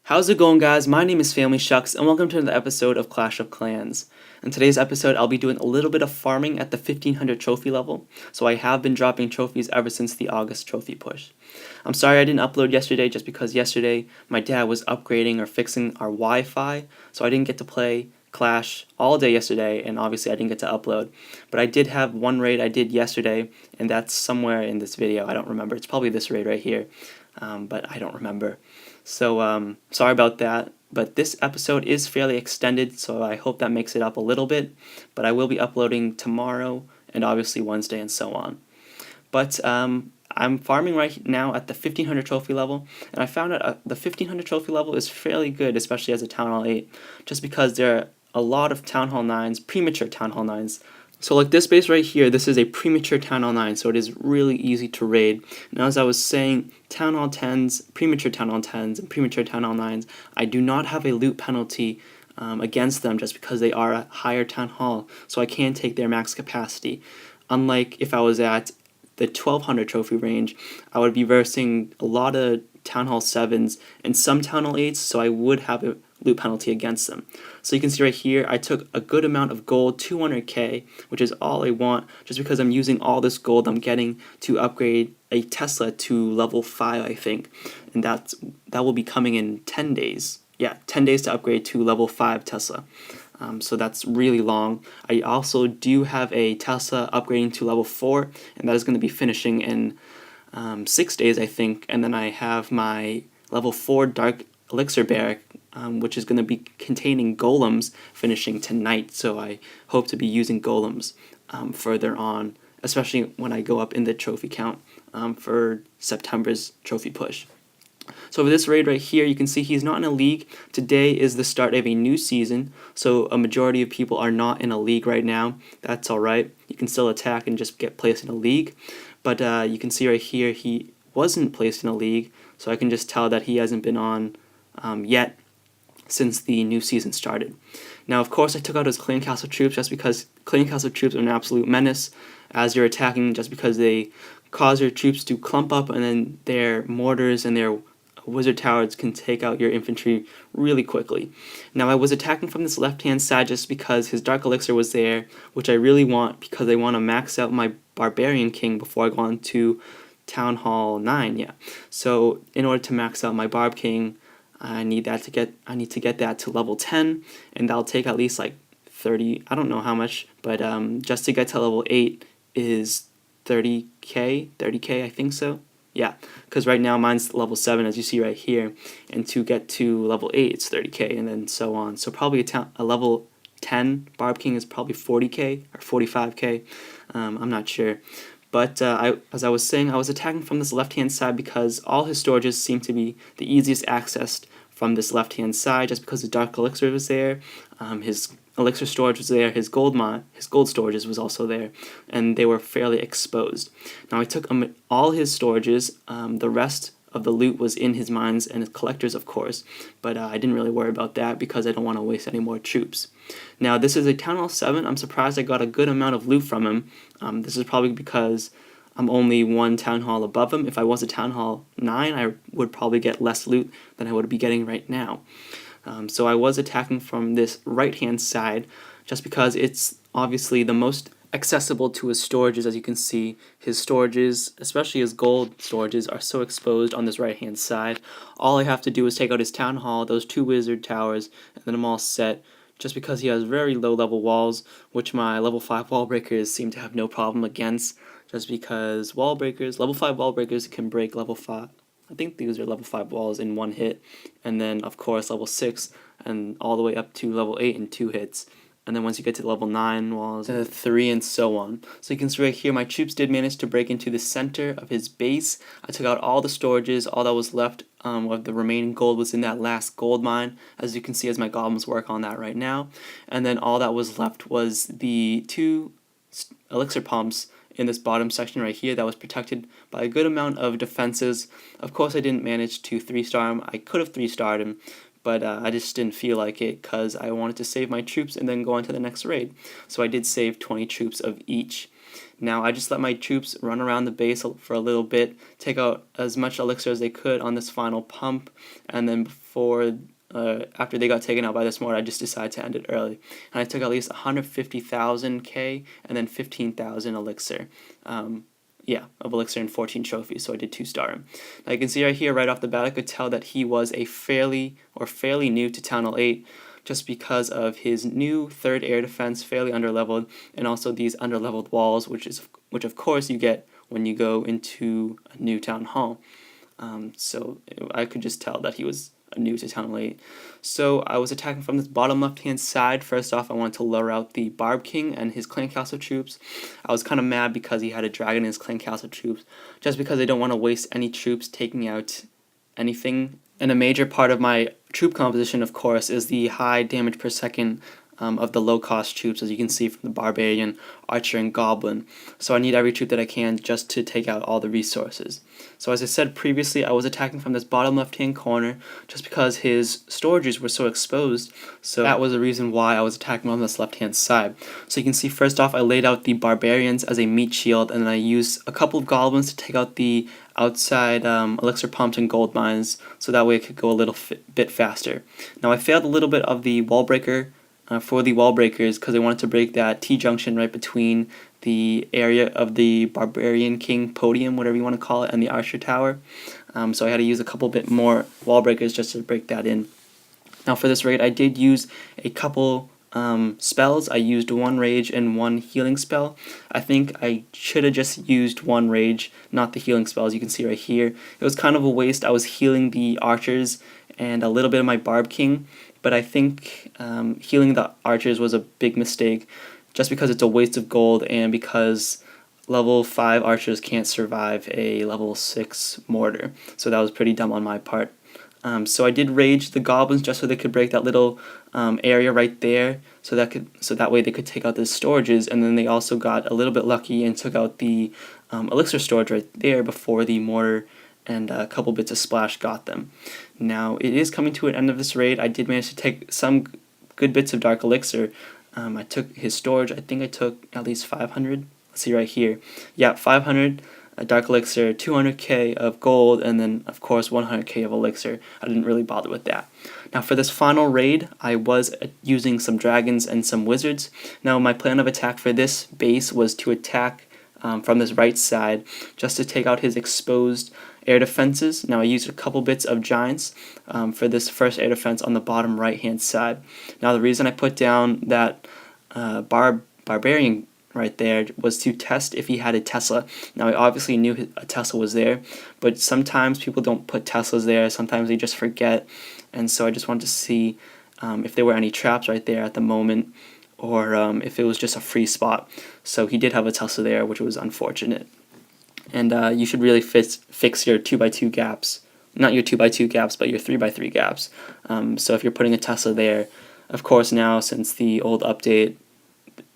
How's it going, guys? My name is Phamily Shucks, and welcome to another episode of Clash of Clans. In today's episode, I'll be doing a little bit of farming at the 1500 trophy level, so I have been dropping trophies ever since the August trophy push. I'm sorry I didn't upload yesterday just because yesterday my dad was upgrading or fixing our Wi-Fi, so I didn't get to play Clash all day yesterday, and obviously I didn't get to upload. But I did have one raid I did yesterday, and that's somewhere in this video. I don't remember. It's probably this raid right here, but I don't remember. So sorry about that, but this episode is fairly extended, so I hope that makes it up a little bit, but I will be uploading tomorrow and obviously Wednesday and so on. But I'm farming right now at the 1500 trophy level, and I found out the 1500 trophy level is fairly good, especially as a Town Hall 8, just because there are a lot of Town Hall 9s, premature Town Hall 9s. So like this base right here, this is a premature Town Hall 9, so it is really easy to raid. Now as I was saying, Town Hall 10s, premature Town Hall 10s, and premature Town Hall 9s, I do not have a loot penalty against them just because they are a higher Town Hall, so I can take their max capacity. Unlike if I was at the 1200 trophy range, I would be versing a lot of Town Hall 7s and some Town Hall 8s, so I would have a loot penalty against them. So you can see right here, I took a good amount of gold, 200k, which is all I want, just because I'm using all this gold I'm getting to upgrade a Tesla to level 5, I think, and that will be coming in 10 days. Yeah, 10 days to upgrade to level 5 Tesla. So that's really long. I also do have a Tesla upgrading to level 4, and that is going to be finishing in 6 days, I think, and then I have my level 4 Dark Elixir Barrack, which is going to be containing golems, finishing tonight, so I hope to be using golems further on, especially when I go up in the trophy count for September's trophy push. So for this raid right here, you can see he's not in a league. Today is the start of a new season, so a majority of people are not in a league right now. That's alright. You can still attack and just get placed in a league, but you can see right here he wasn't placed in a league, so I can just tell that he hasn't been on yet since the new season started. Now, of course, I took out his clan castle troops just because clan castle troops are an absolute menace as you're attacking, just because they cause your troops to clump up, and then their mortars and their wizard towers can take out your infantry really quickly. Now, I was attacking from this left-hand side just because his Dark Elixir was there, which I really want because I want to max out my Barbarian King before I go on to Town Hall 9, yeah. So, in order to max out my Barb King, I need to get that to level 10, and that'll take at least like 30, I don't know how much, but just to get to level 8 is 30k, I think so. Yeah, because right now mine's level 7, as you see right here, and to get to level 8 it's 30k, and then so on. So probably a level 10 Barb King is probably 40k or 45k, I'm not sure. But as I was saying, I was attacking from this left-hand side because all his storages seem to be the easiest accessed from this left-hand side, just because the Dark Elixir was there, his Elixir storage was there, his gold storages was also there, and they were fairly exposed. Now I took all his storages, the rest of the loot was in his mines and his collectors, of course, but I didn't really worry about that because I don't want to waste any more troops. Now this is a Town Hall 7. I'm surprised I got a good amount of loot from him. This is probably because I'm only one Town Hall above him. If I was a Town Hall 9, I would probably get less loot than I would be getting right now. So I was attacking from this right-hand side just because it's obviously the most accessible to his storages. As you can see, his storages, especially his gold storages, are so exposed on this right-hand side. All I have to do is take out his Town Hall, those 2 wizard towers, and then I'm all set, just because he has very low-level walls, which my level 5 wall breakers seem to have no problem against, just because level 5 wall breakers can break level 5. I think these are level 5 walls in 1 hit, and then of course level 6 and all the way up to level 8 in 2 hits. And then once you get to level 9 walls, 3 and so on. So you can see right here, my troops did manage to break into the center of his base. I took out all the storages, all that was left of the remaining gold was in that last gold mine, as you can see as my goblins work on that right now. And then all that was left was the 2 elixir pumps in this bottom section right here that was protected by a good amount of defenses. Of course I didn't manage to 3-star him. I could have 3-starred him, but I just didn't feel like it because I wanted to save my troops and then go on to the next raid. So I did save 20 troops of each. Now I just let my troops run around the base for a little bit, take out as much elixir as they could on this final pump, and then after they got taken out by this mortar, I just decided to end it early. And I took at least 150,000 K and then 15,000 elixir. Of elixir and 14 trophies, so I did 2-star him. Now you can see right here, right off the bat, I could tell that he was a fairly new to Town Hall 8, just because of his new 3rd air defense, fairly underleveled, and also these underleveled walls, which of course you get when you go into a new Town Hall. So I could just tell that he was new to Town Hall 8. So I was attacking from this bottom left-hand side. First off, I wanted to lure out the Barb King and his clan castle troops. I was kind of mad because he had a dragon in his clan castle troops, just because I don't want to waste any troops taking out anything. And a major part of my troop composition, of course, is the high damage per second of the low-cost troops, as you can see from the Barbarian, Archer, and Goblin. So I need every troop that I can just to take out all the resources. So as I said previously, I was attacking from this bottom left-hand corner just because his storages were so exposed, so that was the reason why I was attacking on this left-hand side. So you can see first off, I laid out the Barbarians as a meat shield, and then I used a couple of Goblins to take out the outside elixir pumps and gold mines, so that way it could go a little bit faster. Now I failed a little bit of the wall breaker for the wall breakers because I wanted to break that T-junction right between the area of the Barbarian King podium, whatever you want to call it, and the Archer Tower. So I had to use a couple bit more wall breakers just to break that in. Now for this raid, I did use a couple spells. I used 1 rage and 1 healing spell. I think I should have just used 1 rage, not the healing spell, as you can see right here. It was kind of a waste. I was healing the archers and a little bit of my Barb King, but I think healing the archers was a big mistake, just because it's a waste of gold and because level 5 archers can't survive a level 6 mortar. So that was pretty dumb on my part. So I did rage the goblins just so they could break that little area right there, so that way they could take out the storages, and then they also got a little bit lucky and took out the elixir storage right there before the mortar and a couple bits of splash got them. Now it is coming to an end of this raid. I did manage to take some good bits of dark elixir. I took his storage. I think I took at least 500. Let's see right here. Yeah, 500 dark elixir, 200k of gold, and then of course 100k of elixir. I didn't really bother with that. Now for this final raid, I was using some dragons and some wizards. Now my plan of attack for this base was to attack from this right side, just to take out his exposed air defenses. Now I used a couple bits of giants for this first air defense on the bottom right hand side. Now the reason I put down that barbarian right there was to test if he had a Tesla. Now I obviously knew a Tesla was there, but sometimes people don't put Teslas there, sometimes they just forget, and so I just wanted to see if there were any traps right there at the moment, or if it was just a free spot. So he did have a Tesla there, which was unfortunate. And you should really fix your 2x2 gaps. Not your 2x2 gaps, but your 3x3 gaps. So if you're putting a Tesla there, of course now, since the old update,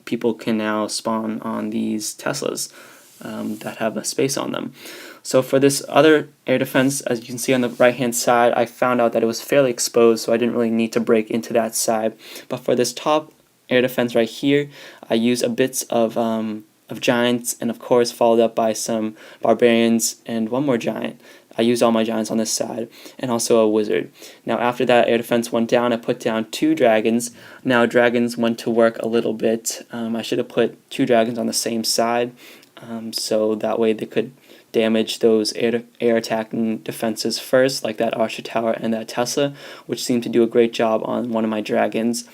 people can now spawn on these Teslas that have a space on them. So for this other air defense, as you can see on the right hand side, I found out that it was fairly exposed, so I didn't really need to break into that side. But for this top air defense right here, I used a bits of giants, and of course followed up by some barbarians and 1 more giant. I used all my giants on this side, and also a wizard. Now after that air defense went down, I put down 2 dragons. Now dragons went to work a little bit. I should have put 2 dragons on the same side, so that way they could damage those air attacking defenses first, like that Archer Tower and that Tesla, which seemed to do a great job on one of my dragons.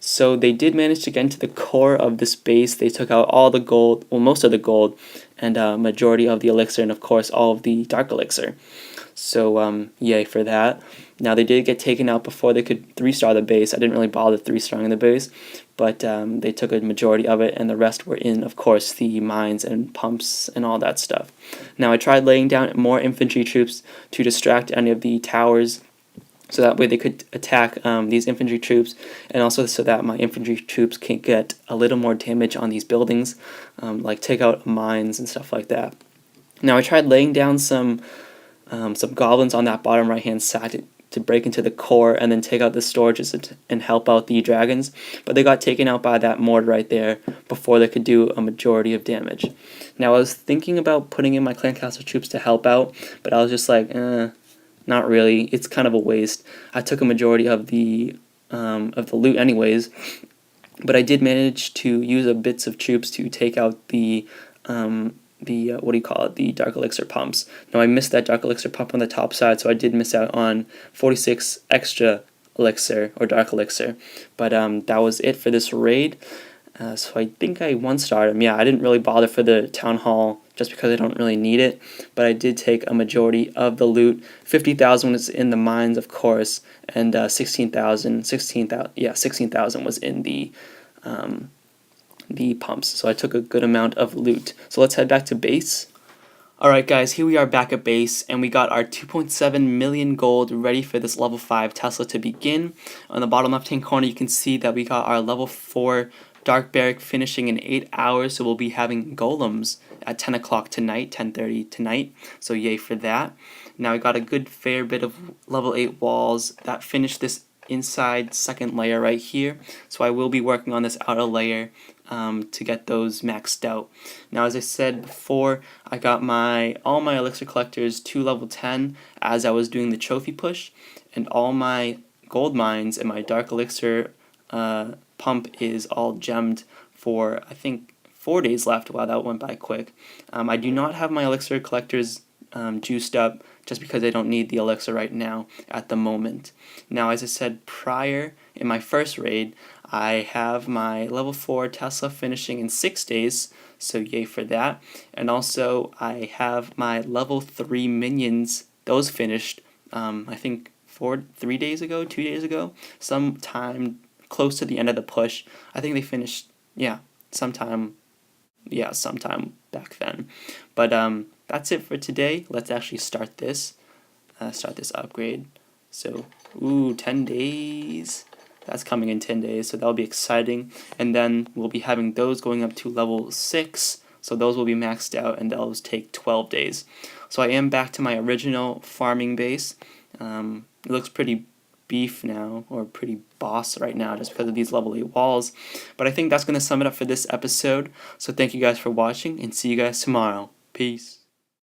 So they did manage to get into the core of this base. They took out all the gold, well, most of the gold, and majority of the elixir, and of course all of the dark elixir. So yay for that. Now they did get taken out before they could 3-star the base. I didn't really bother 3-starring the base, but they took a majority of it, and the rest were in, of course, the mines and pumps and all that stuff. Now I tried laying down more infantry troops to distract any of the towers, so that way they could attack these infantry troops, and also so that my infantry troops can get a little more damage on these buildings, like take out mines and stuff like that. Now I tried laying down some goblins on that bottom right hand side to break into the core and then take out the storages and help out the dragons, but they got taken out by that mortar right there before they could do a majority of damage. Now I was thinking about putting in my clan castle troops to help out, but I was just like, not really. It's kind of a waste. I took a majority of the loot anyways, but I did manage to use a bits of troops to take out the what do you call it, the dark elixir pumps. Now I missed that dark elixir pump on the top side, so I did miss out on 46 extra elixir or dark elixir, but that was it for this raid. So I think I one-starred him. Yeah, I didn't really bother for the town hall just because I don't really need it, but I did take a majority of the loot. 50,000 was in the mines, of course, and 16,000 was in the pumps. So I took a good amount of loot. So let's head back to base. Alright guys, here we are back at base, and we got our 2.7 million gold ready for this level 5 Tesla to begin. On the bottom left hand corner you can see that we got our level 4 Dark Barrack finishing in 8 hours, so we'll be having golems at 10 o'clock tonight, 10:30 tonight, so yay for that. Now I got a good fair bit of level 8 walls that finish this inside second layer right here, so I will be working on this outer layer to get those maxed out. Now as I said before, I got all my elixir collectors to level 10 as I was doing the trophy push, and all my gold mines and my dark elixir pump is all gemmed for, I think, 4 days left. Wow, that went by quick. I do not have my elixir collectors juiced up just because I don't need the elixir right now at the moment. Now, as I said prior, in my first raid, I have my level 4 Tesla finishing in 6 days, so yay for that. And also, I have my level 3 minions, those finished, I think 2 days ago, sometime close to the end of the push. I think they finished, sometime back then. But that's it for today. Let's actually start this upgrade. So 10 days. That's coming in 10 days, so that'll be exciting. And then we'll be having those going up to level 6, so those will be maxed out, and those take 12 days. So I am back to my original farming base. It looks pretty beef now, or pretty boss right now, just because of these level 8 walls. But I think that's going to sum it up for this episode. So thank you guys for watching, and see you guys tomorrow. Peace.